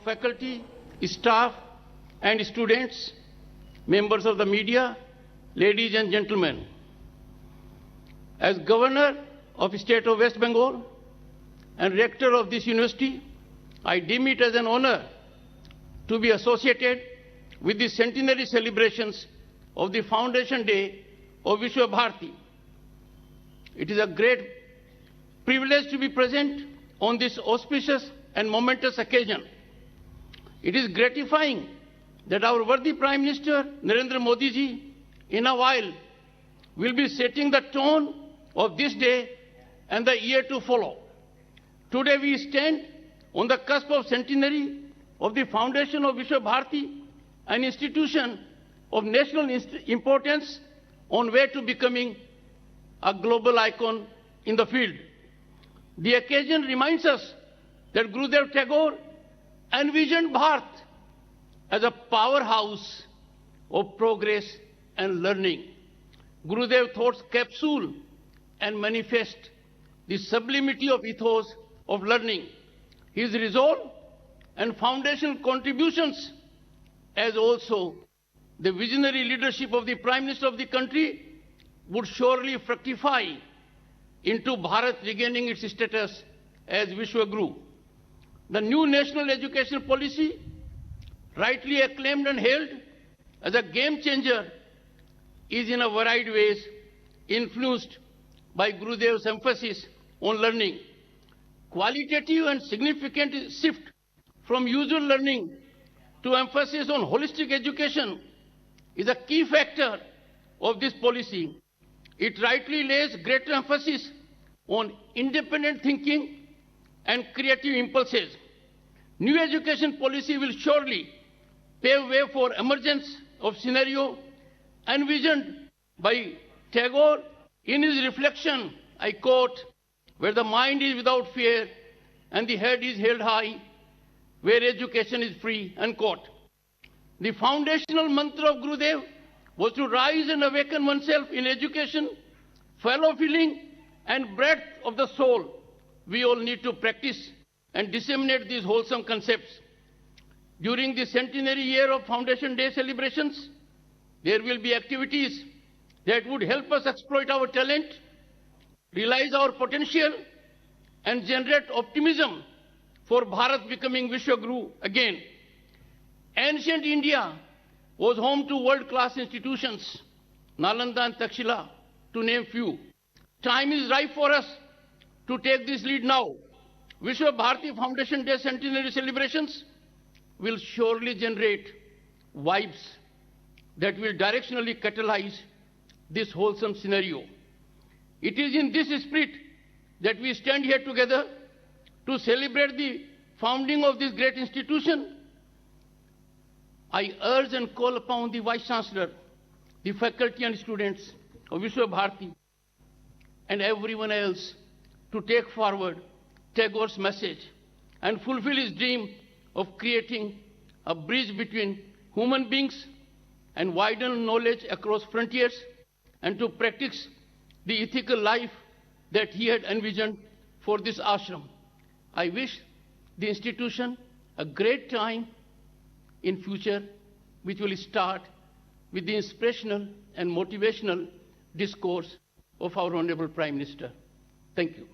faculty, staff and students, members of the media, ladies and gentlemen. As Governor of the State of West Bengal and Rector of this university, I deem it as an honor to be associated with the centenary celebrations of the Foundation Day of Vishwa Bharati. It is a great privilege to be present on this auspicious and momentous occasion. It is gratifying that our worthy Prime Minister Narendra Modi ji in a while will be setting the tone of this day and the year to follow. Today we stand on the cusp of centenary of the foundation of Vishwa Bharati, an institution of national importance on way to becoming a global icon in the field. The occasion reminds us that Gurudev Tagore envisioned Bharat as a powerhouse of progress and learning. Gurudev Thought's capsule and manifest the sublimity of ethos of learning. His resolve and foundational contributions, as also the visionary leadership of the Prime Minister of the country, would surely fructify into Bharat regaining its status as Vishwa Guru. The new national education policy, rightly acclaimed and hailed as a game changer, is in a varied ways influenced by Gurudev's emphasis on learning. Qualitative and significant shift from usual learning to emphasis on holistic education is a key factor of this policy. It rightly lays greater emphasis on independent thinking and creative impulses. New education policy will surely pave way for emergence of scenario envisioned by Tagore in his reflection, I quote, "Where the mind is without fear and the head is held high, where education is free," unquote. The foundational mantra of Gurudev was to rise and awaken oneself in education, fellow feeling and breadth of the soul. We all need to practice and disseminate these wholesome concepts. During the centenary year of Foundation Day celebrations, there will be activities that would help us exploit our talent, realize our potential, and generate optimism for Bharat becoming Vishwa Guru again. Ancient India was home to world-class institutions, Nalanda and Takshila, to name few. Time is ripe for us to take this lead now. Vishwa Bharati Foundation Day centenary celebrations will surely generate vibes that will directionally catalyze this wholesome scenario. It is in this spirit that we stand here together to celebrate the founding of this great institution. I urge and call upon the Vice Chancellor, the faculty and students of Vishwa Bharati, and everyone else to take forward Tagore's message and fulfill his dream of creating a bridge between human beings and widen knowledge across frontiers, and to practice the ethical life that he had envisioned for this ashram. I wish the institution a great time in future, which will start with the inspirational and motivational discourse of our Honorable Prime Minister. Thank you.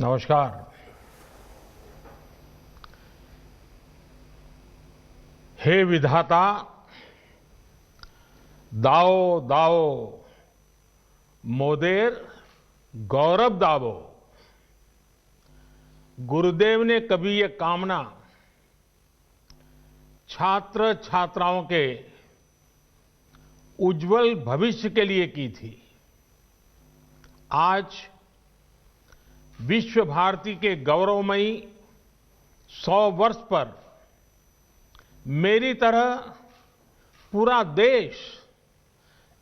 नमस्कार। हे विधाता, दाओ दाओ मोदेर गौरव दावो। गुरुदेव ने कभी ये कामना छात्र छात्राओं के उज्जवल भविष्य के लिए की थी। आज विश्व भारती के गौरवमयी 100 वर्ष पर मेरी तरह पूरा देश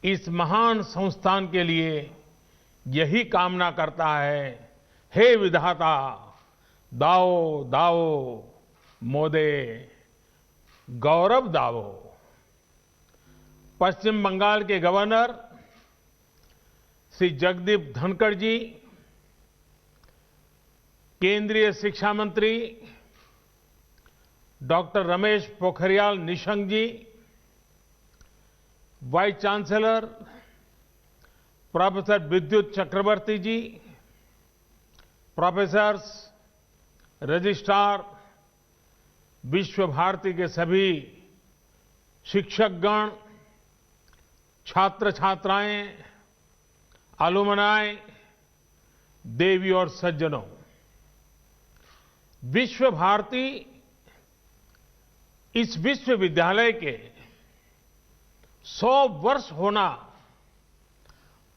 इस महान संस्थान के लिए यही कामना करता है। हे विधाता, दाओ दाओ मोदे गौरव दाओ। पश्चिम बंगाल के गवर्नर श्री जगदीप धनखड़ जी, केंद्रीय शिक्षा मंत्री डॉक्टर रमेश पोखरियाल निशंक जी, वाइस चांसलर प्रोफेसर विद्युत चक्रवर्ती जी, प्रोफेसर्स, रजिस्ट्रार, विश्व भारती के सभी शिक्षकगण, छात्र छात्राएं, अलुमनाई, देवी और सज्जनों, विश्व भारती इस विश्वविद्यालय के 100 वर्ष होना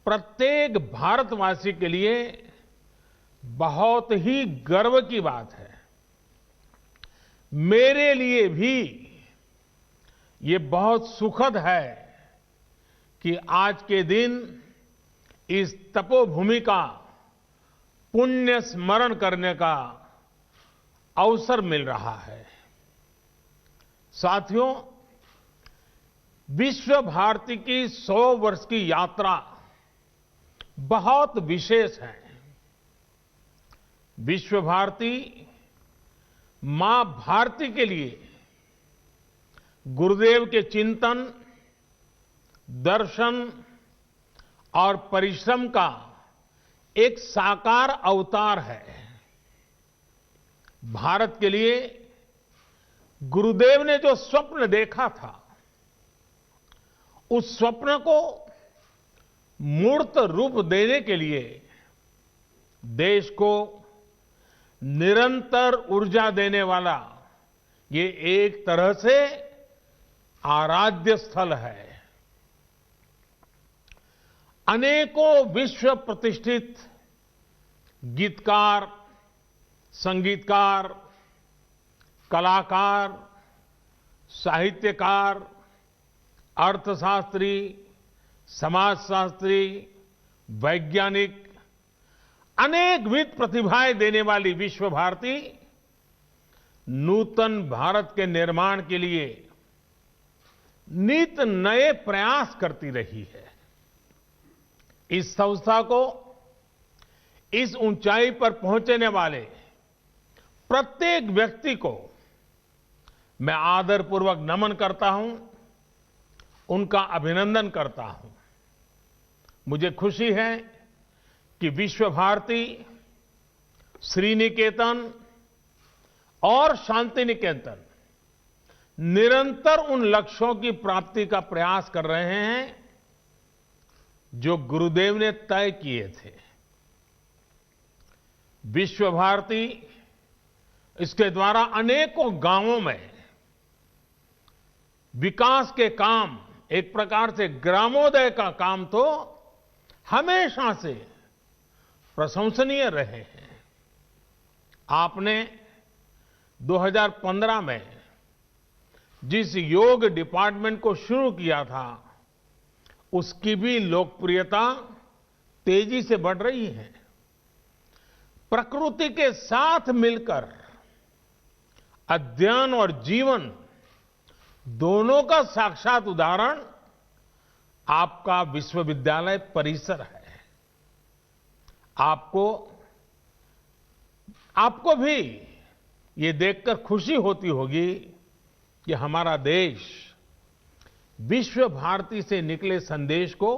प्रत्येक भारतवासी के लिए बहुत ही गर्व की बात है। मेरे लिए भी ये बहुत सुखद है कि आज के दिन इस तपोभूमि का पुण्य स्मरण करने का अवसर मिल रहा है। साथियों, विश्व भारती की 100 वर्ष की यात्रा बहुत विशेष है। विश्व भारती मां भारती के लिए गुरुदेव के चिंतन, दर्शन और परिश्रम का एक साकार अवतार है। भारत के लिए गुरुदेव ने जो स्वप्न देखा था, उस स्वप्न को मूर्त रूप देने के लिए देश को निरंतर ऊर्जा देने वाला ये एक तरह से आराध्य स्थल है। अनेकों विश्व प्रतिष्ठित गीतकार, संगीतकार, कलाकार, साहित्यकार, अर्थशास्त्री, समाजशास्त्री, वैज्ञानिक, अनेकविध प्रतिभाएं देने वाली विश्व भारती नूतन भारत के निर्माण के लिए नित नए प्रयास करती रही है। इस संस्था को इस ऊंचाई पर पहुंचने वाले प्रत्येक व्यक्ति को मैं आदरपूर्वक नमन करता हूं, उनका अभिनंदन करता हूं। मुझे खुशी है कि विश्व भारती, श्रीनिकेतन और शांति निकेतन निरंतर उन लक्ष्यों की प्राप्ति का प्रयास कर रहे हैं जो गुरुदेव ने तय किए थे। विश्व भारती इसके द्वारा अनेकों गांवों में विकास के काम, एक प्रकार से ग्रामोदय का काम तो हमेशा से प्रशंसनीय रहे हैं। आपने 2015 में जिस योग डिपार्टमेंट को शुरू किया था, उसकी भी लोकप्रियता तेजी से बढ़ रही है। प्रकृति के साथ मिलकर अध्ययन और जीवन दोनों का साक्षात उदाहरण आपका विश्वविद्यालय परिसर है। आपको भी ये देखकर खुशी होती होगी कि हमारा देश विश्व भारती से निकले संदेश को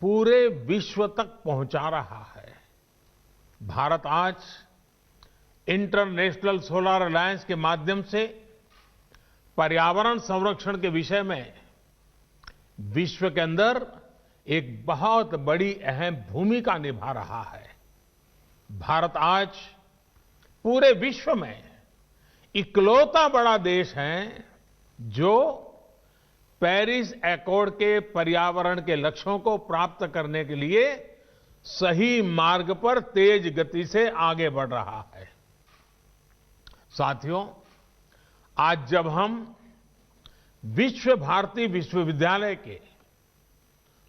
पूरे विश्व तक पहुंचा रहा है। भारत आज इंटरनेशनल सोलर अलायंस के माध्यम से पर्यावरण संरक्षण के विषय में विश्व के अंदर एक बहुत बड़ी अहम भूमिका निभा रहा है। भारत आज पूरे विश्व में इकलौता बड़ा देश है जो पेरिस एकॉर्ड के पर्यावरण के लक्ष्यों को प्राप्त करने के लिए सही मार्ग पर तेज गति से आगे बढ़ रहा है। साथियों, आज जब हम विश्व भारती विश्वविद्यालय के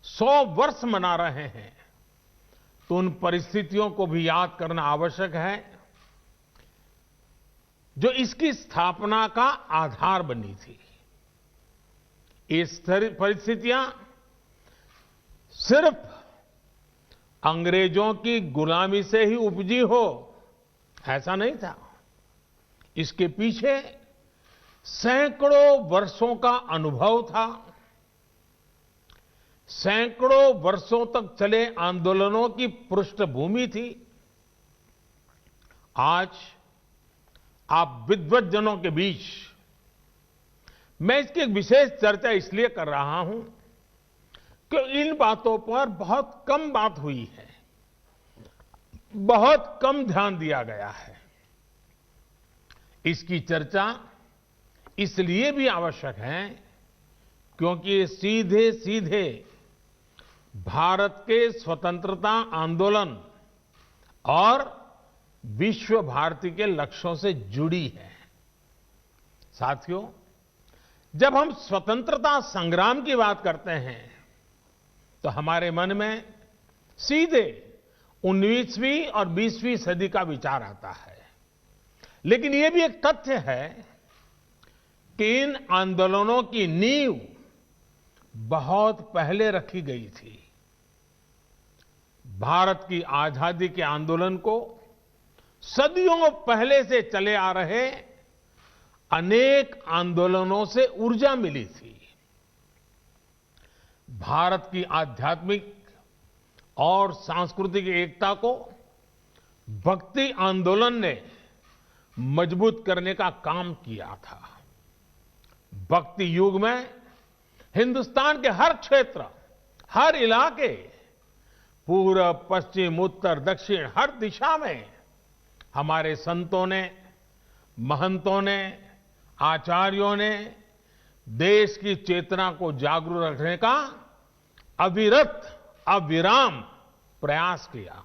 100 वर्ष मना रहे हैं तो उन परिस्थितियों को भी याद करना आवश्यक है जो इसकी स्थापना का आधार बनी थी। ये परिस्थितियां सिर्फ अंग्रेजों की गुलामी से ही उपजी हो ऐसा नहीं था। इसके पीछे सैकड़ों वर्षों का अनुभव था, सैकड़ों वर्षों तक चले आंदोलनों की पृष्ठभूमि थी। आज आप विद्वज्जनों के बीच मैं इसकी एक विशेष चर्चा इसलिए कर रहा हूं कि इन बातों पर बहुत कम बात हुई है, बहुत कम ध्यान दिया गया है। इसकी चर्चा इसलिए भी आवश्यक है क्योंकि ये सीधे सीधे भारत के स्वतंत्रता आंदोलन और विश्व भारती के लक्ष्यों से जुड़ी है। साथियों, जब हम स्वतंत्रता संग्राम की बात करते हैं तो हमारे मन में सीधे 19वीं और 20वीं सदी का विचार आता है। लेकिन यह भी एक तथ्य है कि इन आंदोलनों की नींव बहुत पहले रखी गई थी। भारत की आजादी के आंदोलन को सदियों पहले से चले आ रहे अनेक आंदोलनों से ऊर्जा मिली थी। भारत की आध्यात्मिक और सांस्कृतिक एकता को भक्ति आंदोलन ने मजबूत करने का काम किया था। भक्ति युग में हिंदुस्तान के हर क्षेत्र, हर इलाके, पूरब, पश्चिम, उत्तर, दक्षिण, हर दिशा में हमारे संतों ने, महंतों ने, आचार्यों ने देश की चेतना को जागरूक रखने का अविरत, अविराम प्रयास किया।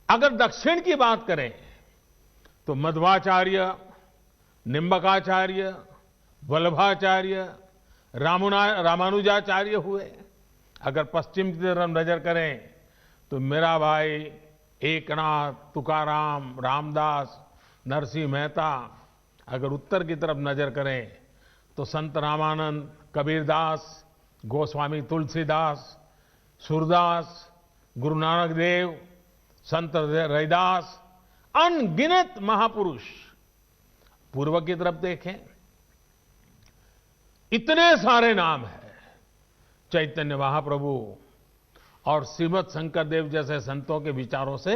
अगर दक्षिण की बात करें तो मध्वाचार्य, निम्बकाचार्य, वल्लभाचार्य, रामानुजाचार्य हुए। अगर पश्चिम की तरफ नजर करें तो मीराबाई, एकनाथ, तुकाराम, रामदास, नरसिंह मेहता। अगर उत्तर की तरफ नजर करें तो संत रामानंद, कबीरदास, गोस्वामी तुलसीदास, सूरदास, गुरु नानक देव, संत रैदास, अनगिनत महापुरुष। पूर्व की तरफ देखें, इतने सारे नाम हैं। चैतन्य महाप्रभु और श्रीमद शंकरदेव जैसे संतों के विचारों से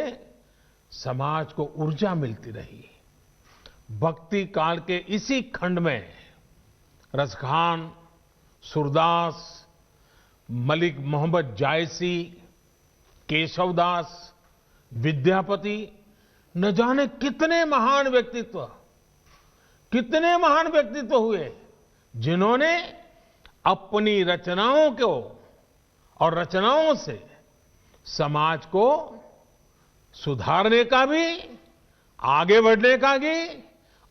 समाज को ऊर्जा मिलती रही। भक्ति काल के इसी खंड में रसखान, सूरदास, मलिक मोहम्मद जायसी, केशवदास, विद्यापति, न जाने कितने महान व्यक्तित्व हुए जिन्होंने अपनी रचनाओं को और रचनाओं से समाज को सुधारने का भी, आगे बढ़ने का भी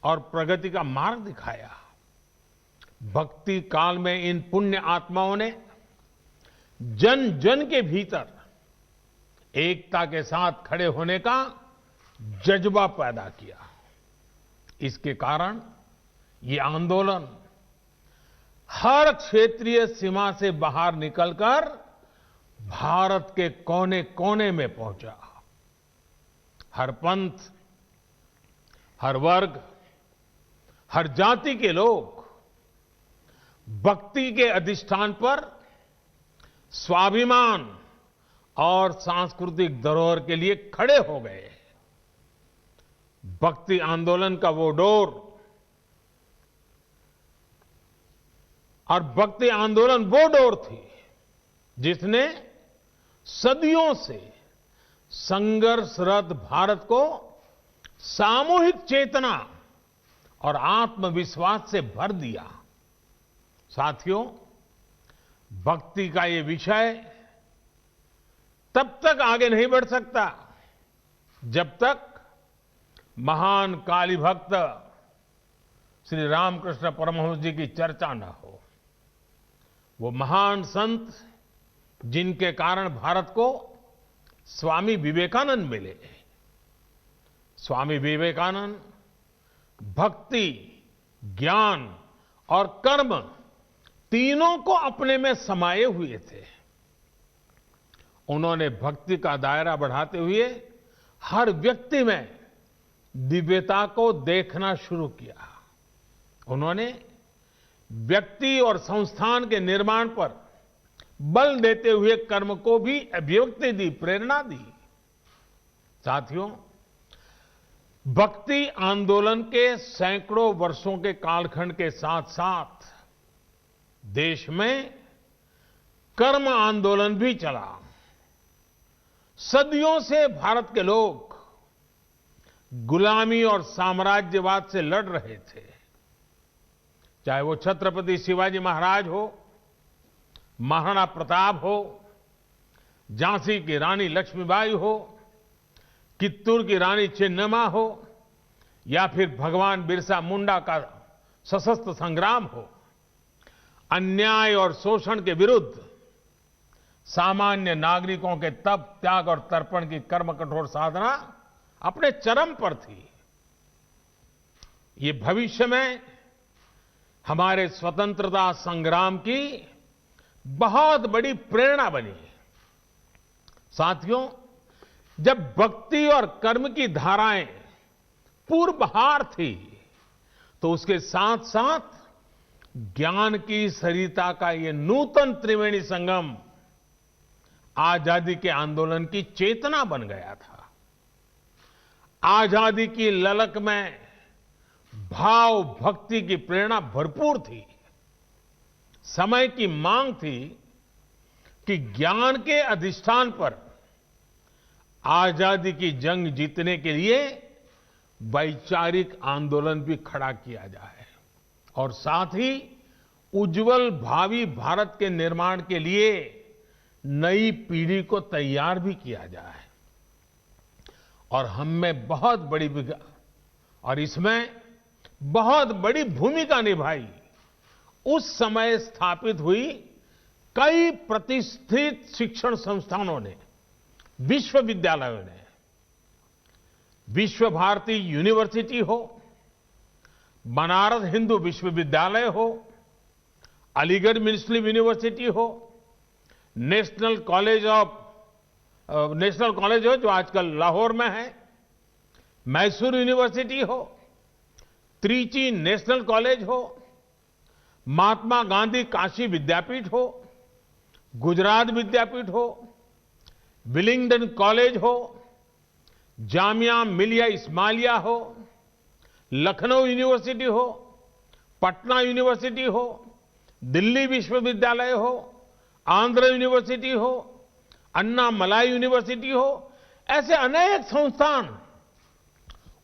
और प्रगति का मार्ग दिखाया। भक्ति काल में इन पुण्य आत्माओं ने जन जन के भीतर एकता के साथ खड़े होने का जज्बा पैदा किया। इसके कारण ये आंदोलन हर क्षेत्रीय सीमा से बाहर निकलकर भारत के कोने कोने में पहुंचा। हर पंथ, हर वर्ग, हर जाति के लोग भक्ति के अधिष्ठान पर स्वाभिमान और सांस्कृतिक धरोहर के लिए खड़े हो गए। भक्ति आंदोलन का वो डोर और भक्ति आंदोलन वो डोर थी जिसने सदियों से संघर्षरत भारत को सामूहिक चेतना और आत्मविश्वास से भर दिया। साथियों, भक्ति का ये विषय तब तक आगे नहीं बढ़ सकता जब तक महान काली भक्त श्री रामकृष्ण परमहंस जी की चर्चा न हो। वो महान संत जिनके कारण भारत को स्वामी विवेकानंद मिले। स्वामी विवेकानंद भक्ति, ज्ञान और कर्म तीनों को अपने में समाये हुए थे। उन्होंने भक्ति का दायरा बढ़ाते हुए हर व्यक्ति में दिव्यता को देखना शुरू किया। उन्होंने व्यक्ति और संस्थान के निर्माण पर बल देते हुए कर्म को भी अभिव्यक्ति दी, प्रेरणा दी। साथियों, भक्ति आंदोलन के सैकड़ों वर्षों के कालखंड के साथ साथ देश में कर्म आंदोलन भी चला। सदियों से भारत के लोग गुलामी और साम्राज्यवाद से लड़ रहे थे। चाहे वो छत्रपति शिवाजी महाराज हो, महाराणा प्रताप हो, झांसी की रानी लक्ष्मीबाई हो, कित्तूर की रानी चेन्नम्मा हो, या फिर भगवान बिरसा मुंडा का सशस्त्र संग्राम हो। अन्याय और शोषण के विरुद्ध सामान्य नागरिकों के तप, त्याग और तर्पण की कर्म कठोर साधना अपने चरम पर थी। ये भविष्य में हमारे स्वतंत्रता संग्राम की बहुत बड़ी प्रेरणा बनी। साथियों, जब भक्ति और कर्म की धाराएं पूर्वहार थी, तो उसके साथ साथ ज्ञान की सरिता का ये नूतन त्रिवेणी संगम आजादी के आंदोलन की चेतना बन गया था। आजादी की ललक में भाव भक्ति की प्रेरणा भरपूर थी। समय की मांग थी कि ज्ञान के अधिष्ठान पर आजादी की जंग जीतने के लिए वैचारिक आंदोलन भी खड़ा किया जाए और साथ ही उज्जवल भावी भारत के निर्माण के लिए नई पीढ़ी को तैयार भी किया जाए। और हम में बहुत बड़ी और इसमें बहुत बड़ी भूमिका निभाई उस समय स्थापित हुई कई प्रतिष्ठित शिक्षण संस्थानों ने, विश्वविद्यालयों ने। विश्व भारती यूनिवर्सिटी हो, बनारस हिंदू विश्वविद्यालय हो, अलीगढ़ मुस्लिम यूनिवर्सिटी हो, नेशनल कॉलेज हो जो आजकल लाहौर में है, मैसूर यूनिवर्सिटी हो, त्रिची नेशनल कॉलेज हो, महात्मा गांधी काशी विद्यापीठ हो, गुजरात विद्यापीठ हो, विलिंगडन कॉलेज हो, जामिया मिलिया इस्माइलिया हो, लखनऊ यूनिवर्सिटी हो, पटना यूनिवर्सिटी हो, दिल्ली विश्वविद्यालय हो, आंध्र यूनिवर्सिटी हो, अन्ना मलाई यूनिवर्सिटी हो, ऐसे अनेक संस्थान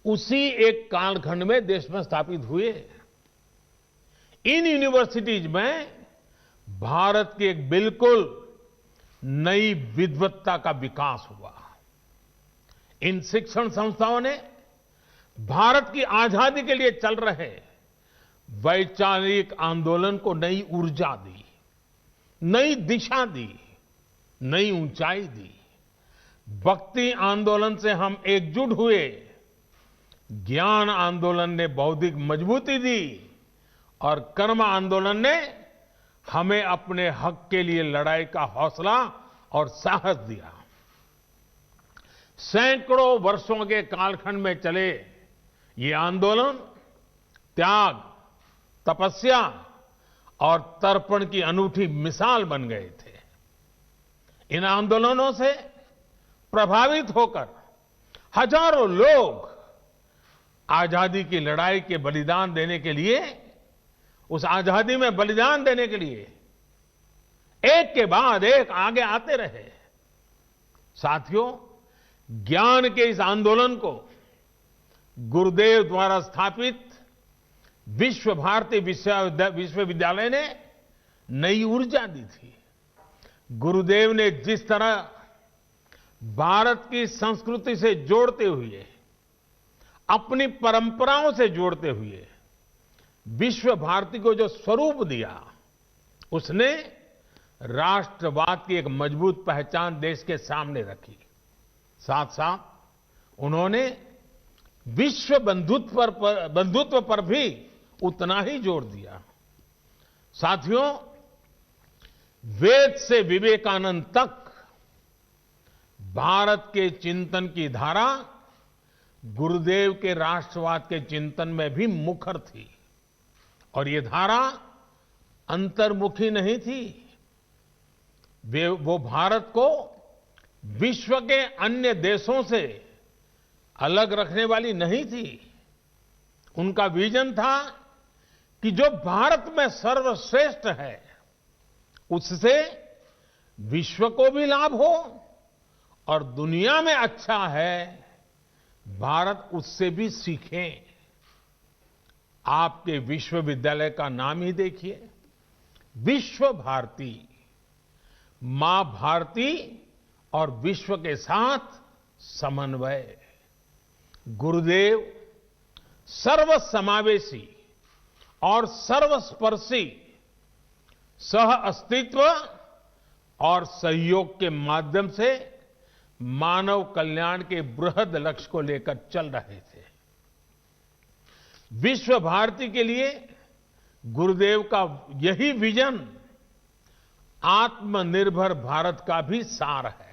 उसी एक कालखंड में देश में स्थापित हुए। इन यूनिवर्सिटीज में भारत की एक बिल्कुल नई विद्वत्ता का विकास हुआ। इन शिक्षण संस्थाओं ने भारत की आजादी के लिए चल रहे वैचारिक आंदोलन को नई ऊर्जा दी, नई दिशा दी, नई ऊंचाई दी। भक्ति आंदोलन से हम एकजुट हुए, ज्ञान आंदोलन ने बौद्धिक मजबूती दी और कर्म आंदोलन ने हमें अपने हक के लिए लड़ाई का हौसला और साहस दिया। सैकड़ों वर्षों के कालखंड में चले ये आंदोलन त्याग, तपस्या और तर्पण की अनूठी मिसाल बन गए थे। इन आंदोलनों से प्रभावित होकर हजारों लोग आजादी की लड़ाई के बलिदान देने के लिए, उस आजादी में बलिदान देने के लिए एक के बाद एक आगे आते रहे। साथियों, ज्ञान के इस आंदोलन को गुरुदेव द्वारा स्थापित विश्व भारती विश्वविद्यालय ने नई ऊर्जा दी थी। गुरुदेव ने जिस तरह भारत की संस्कृति से जोड़ते हुए, अपनी परंपराओं से जोड़ते हुए विश्व भारती को जो स्वरूप दिया, उसने राष्ट्रवाद की एक मजबूत पहचान देश के सामने रखी। साथ साथ उन्होंने विश्व बंधुत्व पर भी उतना ही जोर दिया। साथियों, वेद से विवेकानंद तक भारत के चिंतन की धारा गुरुदेव के राष्ट्रवाद के चिंतन में भी मुखर थी। और ये धारा अंतर्मुखी नहीं थी। वो भारत को विश्व के अन्य देशों से अलग रखने वाली नहीं थी। उनका विजन था कि जो भारत में सर्वश्रेष्ठ है, उससे विश्व को भी लाभ हो, और दुनिया में अच्छा है, भारत उससे भी सीखे। आपके विश्वविद्यालय का नाम ही देखिए, विश्व भारती। मां भारती और विश्व के साथ समन्वय। गुरुदेव सर्वसमावेशी और सर्वस्पर्शी सह अस्तित्व और सहयोग के माध्यम से मानव कल्याण के बृहद लक्ष्य को लेकर चल रहे थे। विश्व भारती के लिए गुरुदेव का यही विजन आत्मनिर्भर भारत का भी सार है।